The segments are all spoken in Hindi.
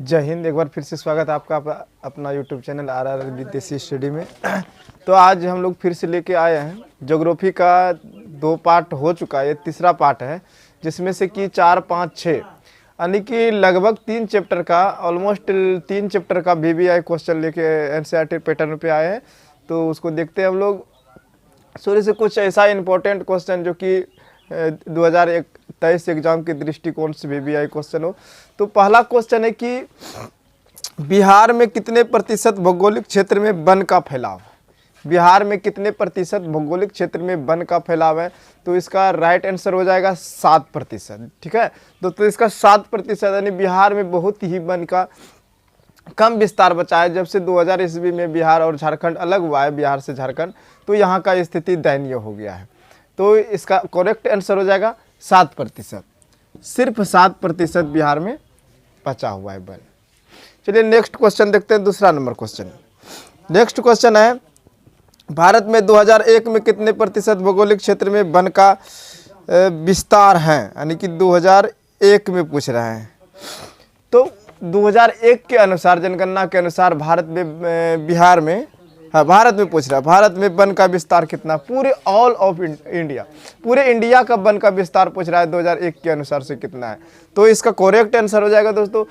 जय हिंद। एक बार फिर से स्वागत है आपका अपना यूट्यूब चैनल आर विदेशी स्टडी में। तो आज हम लोग फिर से लेके आए हैं ज्योग्राफी का 2 पार्ट हो चुका है, ये तीसरा पार्ट है, जिसमें से कि 4, 5, 6 यानी कि लगभग 3 चैप्टर का ऑलमोस्ट 3 चैप्टर का VBI क्वेश्चन लेके NCERT पैटर्न पे आए हैं। तो उसको देखते हैं हम लोग शुरू से। कुछ ऐसा इंपॉर्टेंट क्वेश्चन जो कि 2023 एग्जाम के दृष्टिकोण से VBI क्वेश्चन हो। तो पहला क्वेश्चन है कि बिहार में कितने प्रतिशत भौगोलिक क्षेत्र में वन का फैलाव है? बिहार में कितने प्रतिशत भौगोलिक क्षेत्र में वन का फैलाव है? तो इसका राइट आंसर हो जाएगा 7%। ठीक है, तो इसका 7% यानी बिहार में बहुत ही वन का कम विस्तार बचा है। जब से 2000 ईस्वी में बिहार और झारखंड अलग हुआ है, बिहार से झारखंड, तो यहाँ का स्थिति दयनीय हो गया है। तो इसका करेक्ट आंसर हो जाएगा 7%। सिर्फ 7% बिहार में बचा हुआ है वन। चलिए नेक्स्ट क्वेश्चन देखते हैं, दूसरा नंबर क्वेश्चन। नेक्स्ट क्वेश्चन है भारत में 2001 में कितने प्रतिशत भौगोलिक क्षेत्र में वन का विस्तार है? यानी कि 2001 में पूछ रहे हैं। तो 2001 के अनुसार, जनगणना के अनुसार भारत में, बिहार में, हाँ भारत में पूछ रहा है, भारत में वन का विस्तार कितना? पूरे ऑल ऑफ इंडिया, पूरे इंडिया का वन का विस्तार पूछ रहा है 2001 के अनुसार से कितना है। तो इसका करेक्ट आंसर हो जाएगा दोस्तों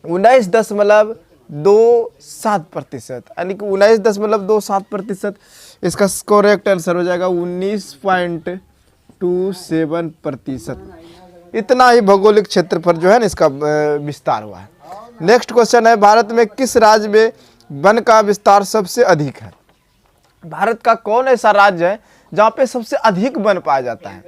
19.27%, यानी कि 19.27%। इसका करेक्ट आंसर हो जाएगा 19.27%। इतना ही भौगोलिक क्षेत्र पर जो है ना इसका विस्तार हुआ है। नेक्स्ट क्वेश्चन है भारत में किस राज्य में वन का विस्तार सबसे अधिक है? भारत का कौन ऐसा राज्य है जहाँ पे सबसे अधिक वन पाया जाता है?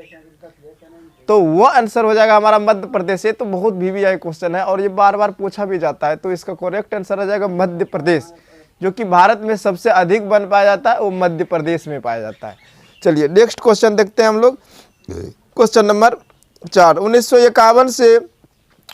तो वो आंसर हो जाएगा हमारा मध्य प्रदेश। ये तो बहुत VBI क्वेश्चन है और ये बार बार पूछा भी जाता है। तो इसका करेक्ट आंसर हो जाएगा मध्य प्रदेश। जो कि भारत में सबसे अधिक वन पाया जाता है वो मध्य प्रदेश में पाया जाता है। चलिए नेक्स्ट क्वेश्चन देखते हैं हम लोग। क्वेश्चन नंबर 4, 1951 से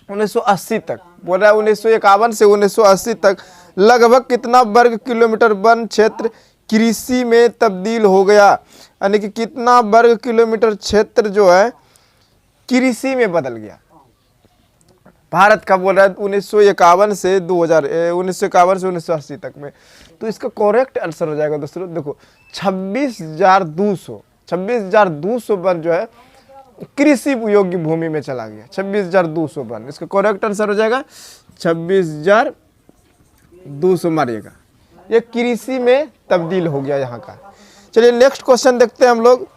1980 तक बोल रहा है। 1951 से 1980 तक लगभग कितना वर्ग किलोमीटर वन क्षेत्र कृषि में तब्दील हो गया? यानी कि कितना वर्ग किलोमीटर क्षेत्र जो है कृषि में बदल गया भारत का? बोल रहा है 1951 से 1980 तक में। तो इसका करेक्ट आंसर हो जाएगा दोस्तों, देखो 26,200 वन जो है कृषि योग्य भूमि में चला गया। 26,200 वन, इसका करेक्ट आंसर हो जाएगा 26,200 मारिएगा। ये कृषि में तब्दील हो गया यहाँ का। चलिए नेक्स्ट क्वेश्चन देखते हैं हम लोग।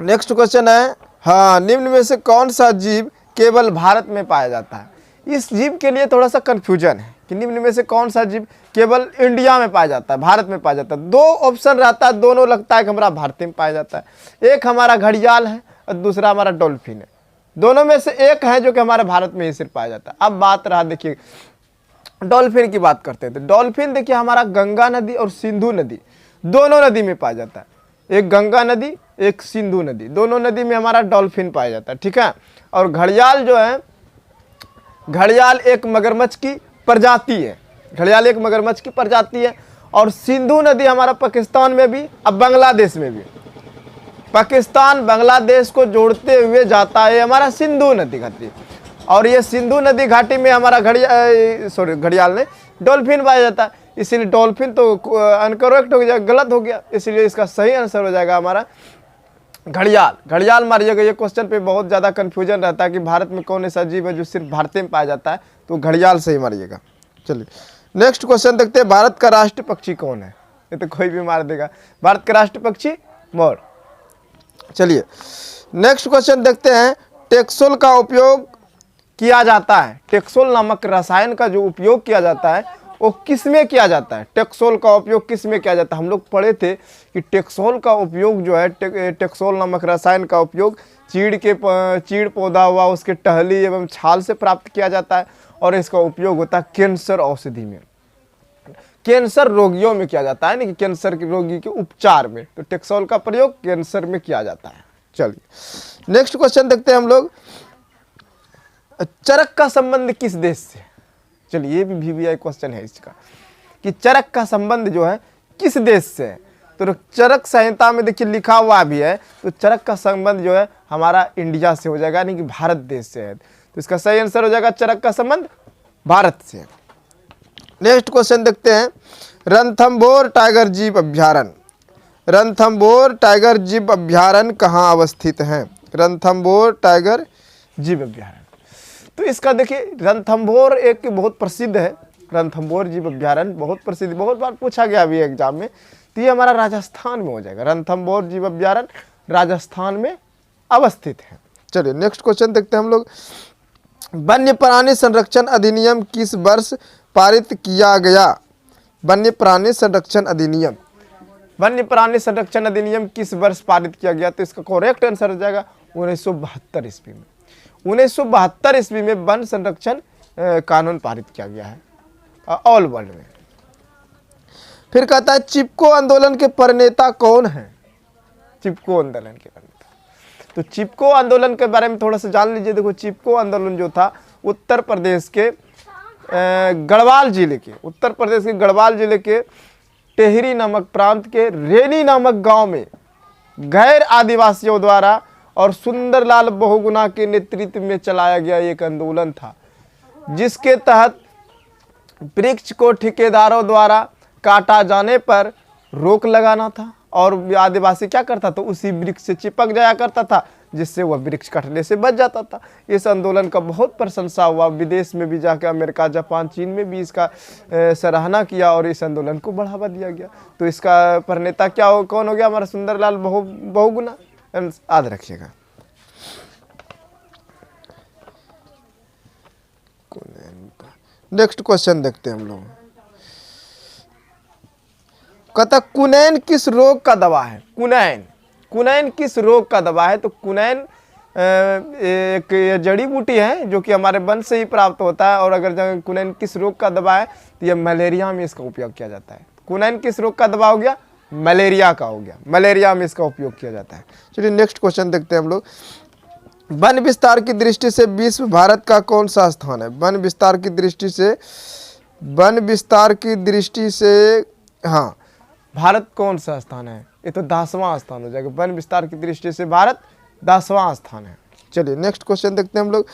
नेक्स्ट क्वेश्चन है, हाँ, निम्न में से कौन सा जीव केवल भारत में पाया जाता है? इस जीव के लिए थोड़ा सा कंफ्यूजन है कि निम्न में से कौन सा जीव केवल इंडिया में पाया जाता है, भारत में पाया जाता है। 2 ऑप्शन रहता है, दोनों लगता है कि हमारा भारत में पाया जाता है। एक हमारा घड़ियाल है और दूसरा हमारा डॉल्फिन है। दोनों में से एक है जो कि हमारे भारत में ही सिर्फ पाया जाता है। अब बात रहा, देखिए डॉल्फिन की बात करते हैं। तो डॉल्फिन देखिए हमारा गंगा नदी और सिंधु नदी, दोनों नदी में पाया जाता है। एक गंगा नदी, एक सिंधु नदी, दोनों नदी में हमारा डॉल्फिन पाया जाता है। ठीक है, और घड़ियाल जो है, घड़ियाल एक मगरमच्छ की प्रजाति है। घड़ियाल एक मगरमच्छ की प्रजाति है। और सिंधु नदी हमारा पाकिस्तान में भी, अब बांग्लादेश में भी, पाकिस्तान बांग्लादेश को जोड़ते हुए जाता है हमारा सिंधु नदी घाटी। और ये सिंधु नदी घाटी में हमारा घड़ियाल ने डॉल्फिन पाया जाता है। इसीलिए डॉल्फिन तो अनकरेक्ट हो गया, गलत हो गया। इसलिए इसका सही आंसर हो जाएगा हमारा घड़ियाल। घड़ियाल मारिएगा। ये क्वेश्चन पे बहुत ज़्यादा कंफ्यूजन रहता है कि भारत में कौन ऐसा जीव है जो सिर्फ भारत में पाया जाता है, तो घड़ियाल सही मारिएगा। चलिए नेक्स्ट क्वेश्चन देखते हैं, भारत का राष्ट्रीय पक्षी कौन है? ये तो कोई भी मार देगा। भारत का राष्ट्रीय पक्षी मोर। चलिए नेक्स्ट क्वेश्चन देखते हैं, टेक्सोल का उपयोग किया जाता है। टेक्सोल नामक रसायन का जो उपयोग किया जाता है वो किस में किया जाता है? टेक्सोल का उपयोग किस में किया जाता है? हम लोग पढ़े थे कि टेक्सोल का उपयोग जो है, टेक्सोल नामक रसायन का उपयोग चीड़ पौधा हुआ उसके टहली एवं छाल से प्राप्त किया जाता है। और इसका उपयोग होता है कैंसर औषधि में, कैंसर रोगियों में किया जाता है, नहीं कि कैंसर के रोगी के उपचार में। तो टेक्सोल का प्रयोग कैंसर में किया जाता है। चलिए नेक्स्ट क्वेश्चन देखते हैं हम लोग, चरक का संबंध किस देश से? चलिए ये भी VBI क्वेश्चन है इसका कि चरक का संबंध जो है किस देश से है? तो चरक संहिता में देखिए लिखा हुआ भी है। तो चरक का संबंध जो है हमारा इंडिया से हो जाएगा, यानी कि भारत देश से है। तो इसका सही आंसर हो जाएगा चरक का संबंध भारत से। नेक्स्ट क्वेश्चन देखते हैं, रणथंभौर टाइगर जीव अभ्यारण्य, रणथंभौर टाइगर जीव अभ्यारण्य कहाँ अवस्थित है? रणथंभौर टाइगर जीव अभ्यारण्य, तो इसका देखिए रणथंभौर एक बहुत प्रसिद्ध है, रणथंभौर जीव अभ्यारण्य बहुत प्रसिद्ध, बहुत बार पूछा गया अभी एग्जाम में। तो ये हमारा राजस्थान में हो जाएगा, रणथंभौर जीव अभ्यारण्य राजस्थान में अवस्थित है। चलिए नेक्स्ट क्वेश्चन देखते हैं हम लोग, वन्य प्राणी संरक्षण अधिनियम किस वर्ष पारित किया गया? वन्य प्राणी संरक्षण अधिनियम, वन्य प्राणी संरक्षण अधिनियम किस वर्ष पारित किया गया? तो इसका करेक्ट आंसर हो जाएगा 1972 ईस्वी में। 1972 ईस्वी में वन संरक्षण कानून पारित किया गया है ऑल वर्ल्ड में। फिर कहता है चिपको आंदोलन के प्रणेता कौन है? चिपको आंदोलन के प्रणेता, तो चिपको आंदोलन के बारे में थोड़ा सा जान लीजिए। देखो चिपको आंदोलन जो था उत्तर प्रदेश के गढ़वाल जिले के, उत्तर प्रदेश के गढ़वाल जिले के टेहरी नामक प्रांत के रेनी नामक गांव में गैर आदिवासियों द्वारा और सुंदरलाल बहुगुणा के नेतृत्व में चलाया गया एक आंदोलन था, जिसके तहत वृक्ष को ठेकेदारों द्वारा काटा जाने पर रोक लगाना था और आदिवासी क्या करता था, उसी वृक्ष से चिपक जाया करता था, जिससे वह वृक्ष कटने से बच जाता था। इस आंदोलन का बहुत प्रशंसा हुआ, विदेश में भी जाकर अमेरिका, जापान, चीन में भी इसका सराहना किया और इस आंदोलन को बढ़ावा दिया गया। तो इसका प्रणेता क्या हो, कौन हो गया? हमारा सुंदरलाल बहुगुणा, याद रखिएगा। नेक्स्ट क्वेश्चन देखते हैं हम लोग, कहता कुनैन किस रोग का दवा है? कुनैन, कुनैन किस रोग का दवा है? तो कुनैन एक जड़ी बूटी है जो कि हमारे वन से ही प्राप्त होता है, और अगर कुनैन किस रोग का दवा है तो यह मलेरिया में इसका उपयोग किया जाता है। कुनैन किस रोग का दवा हो गया? मलेरिया का हो गया, मलेरिया में इसका उपयोग किया जाता है। चलिए नेक्स्ट क्वेश्चन देखते हैं हम लोग, वन विस्तार की दृष्टि से विश्व भारत का कौन सा स्थान है? वन विस्तार की दृष्टि से, वन विस्तार की दृष्टि से हाँ भारत कौन सा स्थान है? ये तो 10वां स्थान हो जाएगा। वन विस्तार की दृष्टि से भारत 10वां स्थान है। चलिए नेक्स्ट क्वेश्चन देखते हैं हम लोग,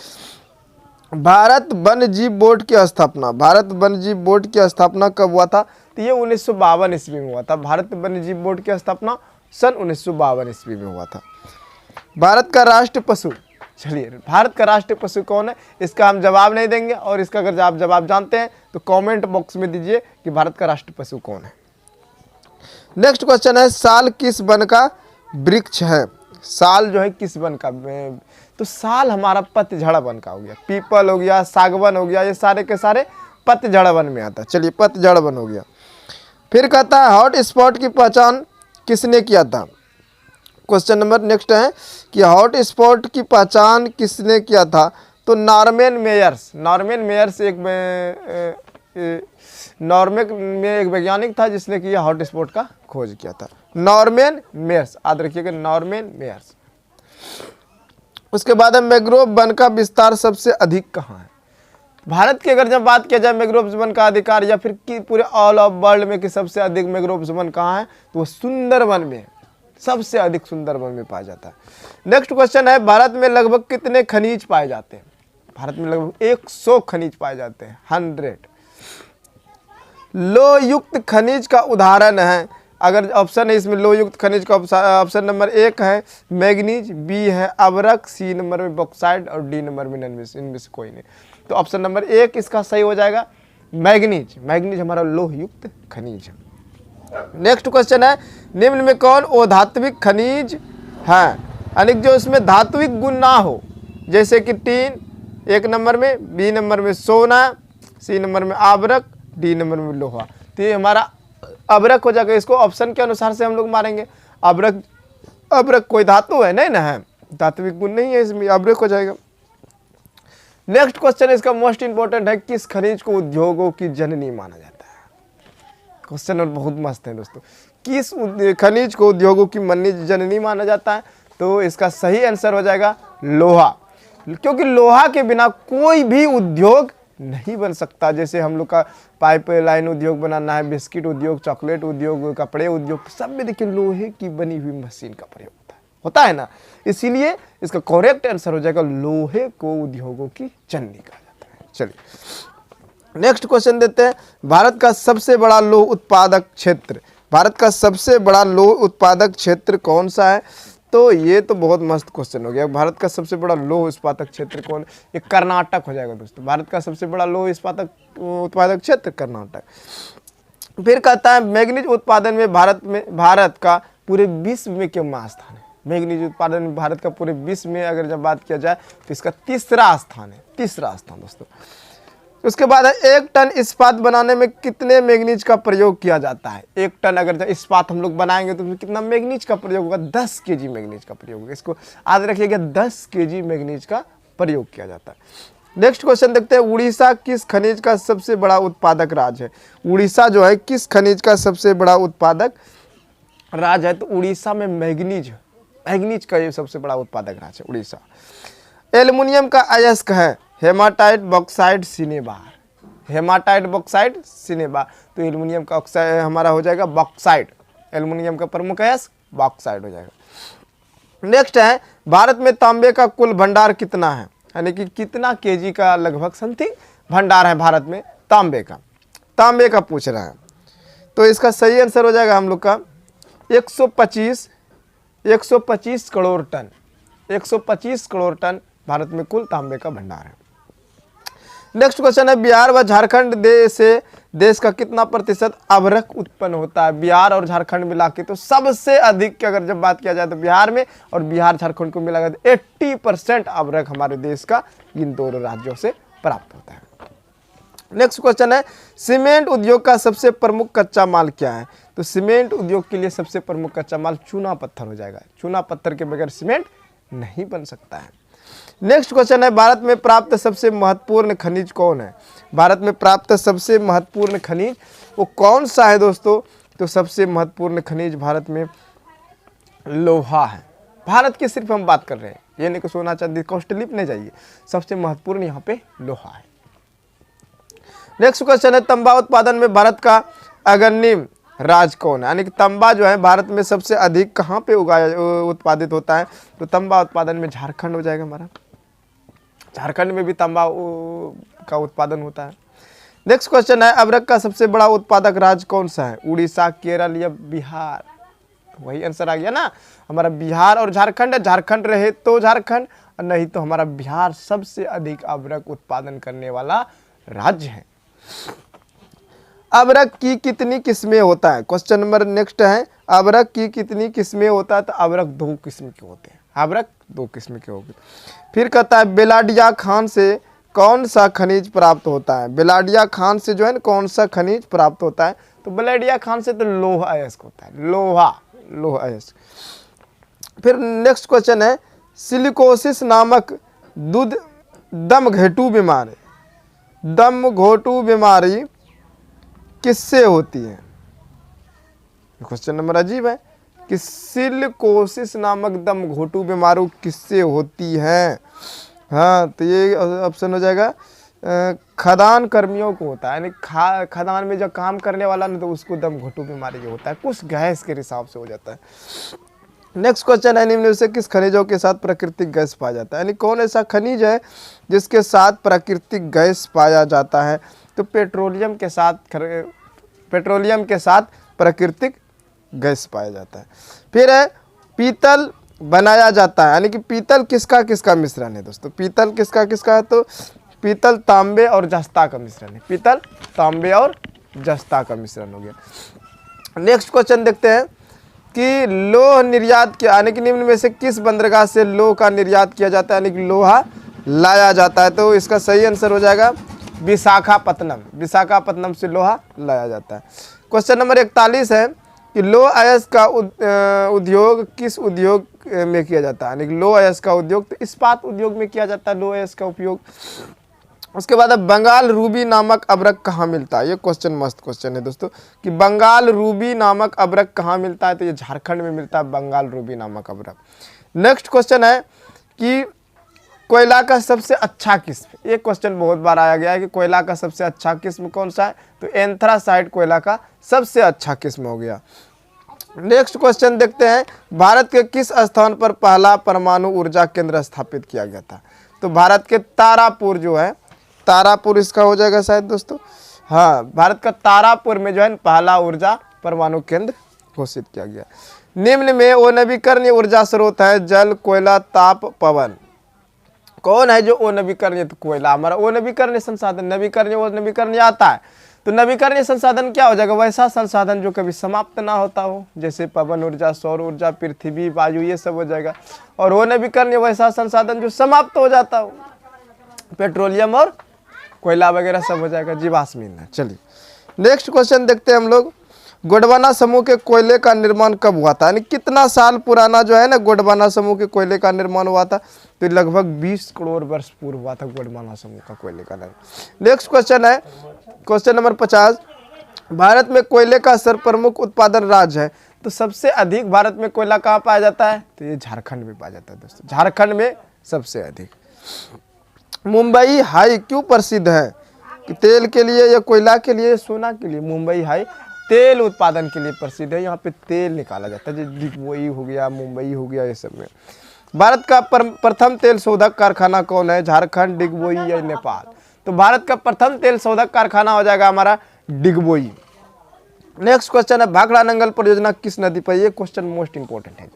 भारत वन्य जीव बोर्ड की स्थापना, भारत वन्य जीव बोर्ड की स्थापना कब हुआ था? तो ये 1952 ईस्वी में हुआ था। भारत वन्य जीव बोर्ड की स्थापना सन 1952 ईस्वी में हुआ था। भारत का राष्ट्र पशु, चलिए भारत का राष्ट्रीय पशु कौन है? इसका हम जवाब नहीं देंगे, और इसका अगर आप जवाब जानते हैं तो कमेंट बॉक्स में दीजिए कि भारत का राष्ट्रीय पशु कौन है। नेक्स्ट क्वेश्चन है, साल किस वन का वृक्ष है? साल जो है किस वन का? तो साल हमारा पतझड़ वन का हो गया, पीपल हो गया, सागवन हो गया, ये सारे के सारे पतझड़ वन में आता है। चलिए पतझड़ वन हो गया। फिर कहता है हॉट स्पॉट की पहचान किसने किया था? क्वेश्चन नंबर नेक्स्ट है कि हॉट स्पॉट की पहचान किसने किया था? तो Norman Myers, Norman Myers Norway में एक वैज्ञानिक था जिसने कि हॉट स्पॉट का खोज किया था, नॉर्मन मेयर्स, याद रखिएगा नॉर्मन मेयर्स। उसके बाद है मैंग्रोव वन का विस्तार सबसे अधिक कहाँ है? भारत की अगर जब बात किया जाए मैंग्रोव वन का अधिकार या फिर पूरे ऑल ऑफ वर्ल्ड में कि सबसे अधिक मैंग्रोव वन कहाँ है, तो वो सुंदरवन में, सबसे अधिक सुंदरवन में पाया जाता है। नेक्स्ट क्वेश्चन है, भारत में लगभग कितने खनिज पाए जाते हैं? भारत में लगभग 100 खनिज पाए जाते हैं, 100। लोह युक्त खनिज का उदाहरण है, अगर ऑप्शन है इसमें लोह युक्त खनिज का, ऑप्शन नंबर 1 है मैग्नीज, बी है अबरक, सी नंबर में बॉक्साइड और डी नंबर में नॉनवेज, इनमें से कोई नहीं। तो ऑप्शन नंबर 1 इसका सही हो जाएगा, मैग्नीज। मैग्नीज हमारा लोह युक्त खनिज है। नेक्स्ट क्वेश्चन है, निम्न में कौन अधात्विक खनिज है? यानी जो इसमें धात्विक गुण ना हो, जैसे कि टीन 1 नंबर में, बी नंबर में सोना, सी नंबर में आबरक, डी नंबर में लोहा। तो ये हमारा अबरक हो जाएगा। इसको ऑप्शन के अनुसार से हम लोग मारेंगे। अबरक, अबरक कोई धातु है नहीं ना, है धात्विक गुण नहीं है इसमें, अबरक हो जाएगा। नेक्स्ट क्वेश्चन इसका मोस्ट इंपोर्टेंट है, किस खनिज को उद्योगों की जननी माना जाता है? क्वेश्चन और बहुत मस्त है दोस्तों, किस खनिज को उद्योगों की जननी माना जाता है? तो इसका सही आंसर हो जाएगा लोहा, क्योंकि लोहा के बिना कोई भी उद्योग नहीं बन सकता। जैसे हम लोग का पाइपलाइन उद्योग बनाना है, बिस्किट उद्योग, चॉकलेट उद्योग, कपड़े उद्योग, सब में देखिए लोहे की बनी हुई मशीन का प्रयोग होता है ना। इसीलिए इसका करेक्ट आंसर हो जाएगा लोहे को उद्योगों की जननी कहा जाता है। चलिए नेक्स्ट क्वेश्चन देते हैं, भारत का सबसे बड़ा लौह उत्पादक क्षेत्र, भारत का सबसे बड़ा लौह उत्पादक क्षेत्र कौन सा है? तो ये तो बहुत मस्त क्वेश्चन हो गया। भारत का सबसे बड़ा लौह उत्पादक क्षेत्र कौन? ये कर्नाटक हो जाएगा दोस्तों। भारत का सबसे बड़ा लौह उत्पादक क्षेत्र कर्नाटक। फिर कहता है मैग्नीज उत्पादन में भारत का पूरे विश्व में क्यों स्थान है? मैग्नीज उत्पादन में भारत का पूरे विश्व में अगर जब बात किया जाए तो इसका तीसरा स्थान है, तीसरा स्थान दोस्तों। उसके बाद है, 1 टन इस्पात बनाने में कितने मैग्नीज का प्रयोग किया जाता है? 1 टन अगर इस्पात हम लोग बनाएंगे तो उसमें कितना मैग्नीज का प्रयोग होगा? 10 केजी मैग्नीज का प्रयोग होगा। इसको याद रखिएगा, 10 केजी मैग्नीज का प्रयोग किया जाता है। नेक्स्ट क्वेश्चन देखते हैं, उड़ीसा किस खनिज का सबसे बड़ा उत्पादक राज्य है? उड़ीसा जो है किस खनिज का सबसे बड़ा उत्पादक राज्य है? तो उड़ीसा में मैग्नीज का ये सबसे बड़ा उत्पादक राज्य है उड़ीसा। एल्युमिनियम का अयस्क है haematite, bauxite, cinnabar. Haematite, bauxite, cinnabar. तो एल्युमिनियम का ऑक्साइड हमारा हो जाएगा बॉक्साइट। एल्युमिनियम का प्रमुख अयस्क बॉक्साइट हो जाएगा। नेक्स्ट है, भारत में तांबे का कुल भंडार कितना है? यानी कि कितना केजी का लगभग समथिंग भंडार है भारत में तांबे का पूछ रहा है। तो इसका सही आंसर हो जाएगा हम लोग का 125 करोड़ टन। 125 करोड़ टन भारत में कुल तांबे का भंडार है। नेक्स्ट क्वेश्चन है, बिहार व झारखंड देश का कितना प्रतिशत अभ्रक उत्पन्न होता है? बिहार और झारखंड मिला के तो सबसे अधिक की अगर जब बात किया जाए तो बिहार में, और बिहार झारखंड को मिलाकर 80% अभ्रक हमारे देश का इन दोनों राज्यों से प्राप्त होता है। नेक्स्ट क्वेश्चन है, सीमेंट उद्योग का सबसे प्रमुख कच्चा माल क्या है? तो सीमेंट उद्योग के लिए सबसे प्रमुख कच्चा माल चूना पत्थर हो जाएगा। चूना पत्थर के बगैर सीमेंट नहीं बन सकता है। नेक्स्ट क्वेश्चन है, भारत में प्राप्त सबसे महत्वपूर्ण खनिज कौन है? भारत में प्राप्त सबसे महत्वपूर्ण खनिज वो कौन सा है दोस्तों? तो सबसे महत्वपूर्ण खनिज भारत में लोहा है। भारत की सिर्फ हम बात कर रहे हैं, ये नहीं कि सोना चांदी कॉस्टली नहीं चाहिए, सबसे महत्वपूर्ण यहाँ पे लोहा है। नेक्स्ट क्वेश्चन है, तंबा उत्पादन में भारत का अग्रणी राज्य कौन है? यानी कि तंबा जो है भारत में सबसे अधिक कहाँ पे उत्पादित होता है? तो तंबा उत्पादन में झारखंड हो जाएगा हमारा। झारखंड में भी तंबा का उत्पादन होता है। नेक्स्ट क्वेश्चन है, अभ्रक का सबसे बड़ा उत्पादक राज्य कौन सा है? उड़ीसा, केरल या बिहार? वही आंसर आ गया ना हमारा, बिहार और झारखंड है। झारखंड रहे तो झारखंड, और नहीं तो हमारा बिहार सबसे अधिक अभ्रक उत्पादन करने वाला राज्य है। अभ्रक की कितनी किस्में होता है? क्वेश्चन नंबर नेक्स्ट है, अभ्रक की कितनी किस्में होता है? तो अभ्रक 2 किस्म के होते हैं। अभ्रक 2 किस्म के होंगे। फिर कहता है, बेलाडिया खान से कौन सा खनिज प्राप्त होता है? बेलाडिया खान से जो है ना कौन सा खनिज प्राप्त होता है? तो बेलाडिया खान से तो लोह अयस्क होता है, लोह अयस्क। फिर नेक्स्ट क्वेश्चन है, सिलिकोसिस नामक दम घोटू बीमारी किससे होती है? क्वेश्चन नंबर अजीब है कि सिलिकोसिस नामक दम घोटू बीमारी किससे होती है? हाँ, तो ये ऑप्शन हो जाएगा खदान कर्मियों को होता है। यानी खदान में जो काम करने वाला ना, तो उसको दम घोटू बीमारी जो होता है, कुछ गैस के हिसाब से हो जाता है। नेक्स्ट क्वेश्चन है, निम्न में से किस खनिजों के साथ प्राकृतिक गैस पाया जाता है? यानी कौन ऐसा खनिज है जिसके साथ प्राकृतिक गैस पाया जाता है? तो पेट्रोलियम के साथ प्राकृतिक गैस पाया जाता है। फिर है, पीतल बनाया जाता है। यानी कि पीतल किसका किसका मिश्रण है दोस्तों? पीतल किसका किसका है? तो पीतल तांबे और जस्ता का मिश्रण है। पीतल तांबे और जस्ता का मिश्रण हो गया। नेक्स्ट क्वेश्चन देखते हैं कि लोह निर्यात किया, यानी कि निम्न में से किस बंदरगाह से लोह का निर्यात किया जाता है? यानी कि लोहा लाया जाता है। तो इसका सही आंसर हो जाएगा विशाखापत्तनम। विशाखापत्तनम से लोहा लाया जाता है। क्वेश्चन नंबर 41 है कि लोह अयस्क का उद्योग किस उद्योग में किया जाता है? यानी कि लोह अयस्क का उद्योग तो इस्पात उद्योग में किया जाता है लोह अयस्क का उपयोग। उसके बाद बंगाल रूबी नामक अभ्रक कहाँ मिलता है? ये क्वेश्चन मस्त क्वेश्चन है दोस्तों कि बंगाल रूबी नामक अभ्रक कहाँ मिलता है? तो ये झारखंड में मिलता है बंगाल रूबी नामक अभ्रक। नेक्स्ट क्वेश्चन है कि कोयला का सबसे अच्छा किस्म, ये क्वेश्चन बहुत बार आया गया है कि कोयला का सबसे अच्छा किस्म कौन सा है? तो एंथ्रासाइट कोयला का सबसे अच्छा किस्म हो गया। नेक्स्ट क्वेश्चन देखते हैं, भारत के किस स्थान पर पहला परमाणु ऊर्जा केंद्र स्थापित किया गया था? तो भारत के तारापुर जो है, तारापुर इसका हो जाएगा शायद दोस्तों। हाँ, भारत का तारापुर में जो है पहला ऊर्जा परमाणु केंद्र घोषित किया गया। निम्न में वो नवीकरणीय ऊर्जा स्रोत है जल, कोयला, ताप, पवन। कौन है जो वो नवीकरणीय? तो कोयला हमारा वो नवीकरणीय संसाधन। नवीकरणीय वो नवीकरणीय आता है तो नवीकरणीय संसाधन क्या हो जाएगा? वैसा संसाधन जो कभी समाप्त ना होता हो, जैसे पवन ऊर्जा, सौर ऊर्जा, पृथ्वी, वायु, ये सब हो जाएगा। और वो नवीकरणीय वैसा संसाधन जो समाप्त हो जाता हो, पेट्रोलियम और कोयला वगैरह सब हो जाएगा, जीवाश्म ईंधन। चलिए नेक्स्ट क्वेश्चन देखते हैं हम लोग। गोंडवाना समूह के कोयले का निर्माण कब हुआ था? यानी कितना साल पुराना जो है ना गोंडवाना समूह के कोयले का निर्माण हुआ था? तो लगभग 20 करोड़ वर्ष पूर्व हुआ था गोंडवाना समूह का कोयले का निर्माण। नेक्स्ट क्वेश्चन है क्वेश्चन नंबर 50। भारत में कोयले का सर्वप्रमुख उत्पादन राज्य है, तो सबसे अधिक भारत में कोयला कहाँ पाया जाता है? तो ये झारखंड में पाया जाता है दोस्तों, झारखंड में सबसे अधिक। मुंबई हाई क्यों प्रसिद्ध है? कि तेल के लिए या कोयला के लिए, सोना के लिए? मुंबई हाई तेल उत्पादन के लिए प्रसिद्ध है, यहाँ पे तेल निकाला जाता है, जैसे डिगबोई हो गया, मुंबई हो गया, ये सब में। भारत का प्रथम तेल शोधक कारखाना कौन है? झारखंड, डिगबोई या नेपाल? तो भारत का प्रथम तेल शोधक कारखाना हो जाएगा हमारा डिगबोई। नेक्स्ट क्वेश्चन है भाखड़ा नंगल परियोजना किस नदी पर? ये क्वेश्चन मोस्ट इंपोर्टेंट है।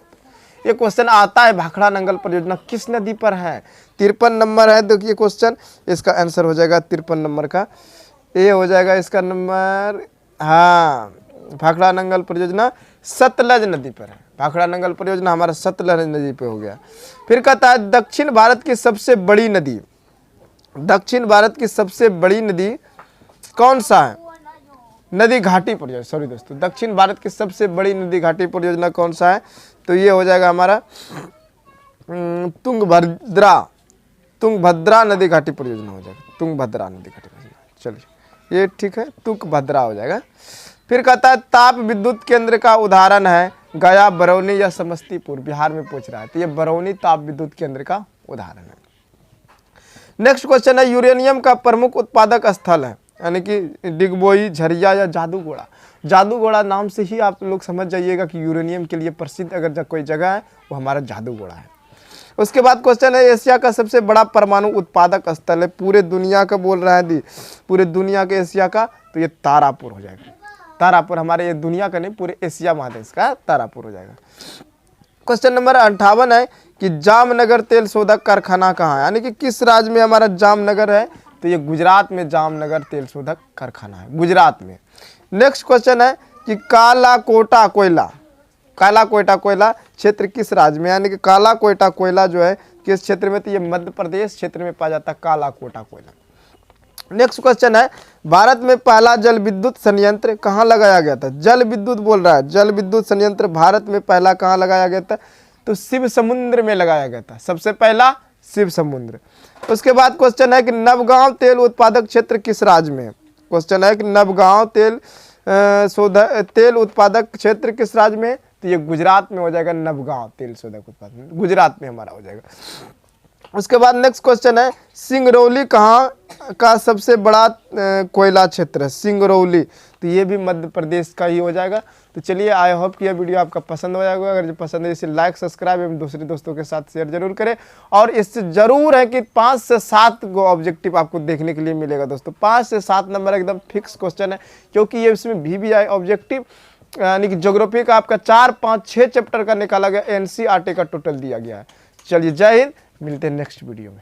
ये क्वेश्चन आता है भाखड़ा नंगल परियोजना किस नदी पर है? 53 नंबर है, देखिए क्वेश्चन, इसका आंसर हो जाएगा 53 नंबर का, ये हो जाएगा इसका नंबर। हाँ, भाखड़ा नंगल परियोजना सतलज नदी पर है। भाखड़ा नंगल परियोजना हमारा सतलज नदी पे हो गया। फिर कहता है दक्षिण भारत की सबसे बड़ी नदी, दक्षिण भारत की सबसे बड़ी नदी कौन सा है? नदी घाटी परियोजना, सॉरी दोस्तों, दक्षिण भारत की सबसे बड़ी नदी घाटी परियोजना कौन सा है? तो ये हो जाएगा हमारा तुंगभद्रा नदी घाटी परियोजना हो जाएगा, तुंगभद्रा नदी घाटी परियोजना। चलिए ये ठीक है, तुंगभद्रा हो जाएगा। फिर कहता है ताप विद्युत केंद्र का उदाहरण है गया, बरौनी या समस्तीपुर? बिहार में पूछ रहा है, तो ये बरौनी ताप विद्युत केंद्र का उदाहरण है। नेक्स्ट क्वेश्चन है यूरेनियम का प्रमुख उत्पादक स्थल है, यानी कि डिगबोई, झरिया या जादूगोड़ा? जादूगोड़ा नाम से ही आप लोग समझ जाइएगा कि यूरेनियम के लिए प्रसिद्ध अगर कोई जगह है वो हमारा जादूगोड़ा है। उसके बाद क्वेश्चन है एशिया का सबसे बड़ा परमाणु उत्पादक स्थल है, पूरे दुनिया का बोल रहा है दी, पूरे दुनिया के एशिया का, तो ये तारापुर हो जाएगा। तारापुर हमारे ये दुनिया का नहीं, पूरे एशिया महादेश का तारापुर हो जाएगा। क्वेश्चन नंबर 58 है कि जामनगर तेल शोधक कारखाना कहाँ है? यानी कि किस राज्य में हमारा जामनगर है? तो ये गुजरात में जामनगर तेल शोधक कारखाना है, गुजरात में। नेक्स्ट क्वेश्चन है कि कालाकोटा कोयला, कालाकोटा कोयला क्षेत्र किस राज्य में? यानी कि कालाकोटा कोयला जो है किस क्षेत्र में? तो ये मध्य प्रदेश क्षेत्र में पाया जाता है कालाकोटा कोयला। नेक्स्ट क्वेश्चन है भारत में पहला जल विद्युत संयंत्र कहाँ लगाया गया था? जल विद्युत बोल रहा है, जल विद्युत संयंत्र भारत में पहला कहाँ लगाया गया था? तो शिव समुद्र में लगाया गया था, सबसे पहला शिव समुद्र। उसके बाद क्वेश्चन है कि नवगांव तेल उत्पादक क्षेत्र किस राज्य में? क्वेश्चन है कि नवगांव तेल उत्पादक क्षेत्र किस राज्य में? तो ये गुजरात में हो जाएगा, नवगांव तेल शोधक उत्पादन गुजरात में हमारा हो जाएगा। उसके बाद नेक्स्ट क्वेश्चन है सिंगरौली कहाँ का सबसे बड़ा कोयला क्षेत्र है? सिंगरौली, तो ये भी मध्य प्रदेश का ही हो जाएगा। तो चलिए आई होप कि यह वीडियो आपका पसंद हो जाएगा। अगर जो पसंद है इसे लाइक, सब्सक्राइब एवं दूसरे दोस्तों के साथ शेयर जरूर करें। और इससे जरूर है कि 5 से 7 गो ऑब्जेक्टिव आपको देखने के लिए मिलेगा दोस्तों। 5 से 7 नंबर एकदम फिक्स क्वेश्चन है, क्योंकि ये इसमें VBI ऑब्जेक्टिव यानी कि ज्योग्राफी का आपका 4, 5, 6 चैप्टर का निकाला गया, NCERT का टोटल दिया गया है। चलिए जय हिंद, मिलते हैं नेक्स्ट वीडियो में।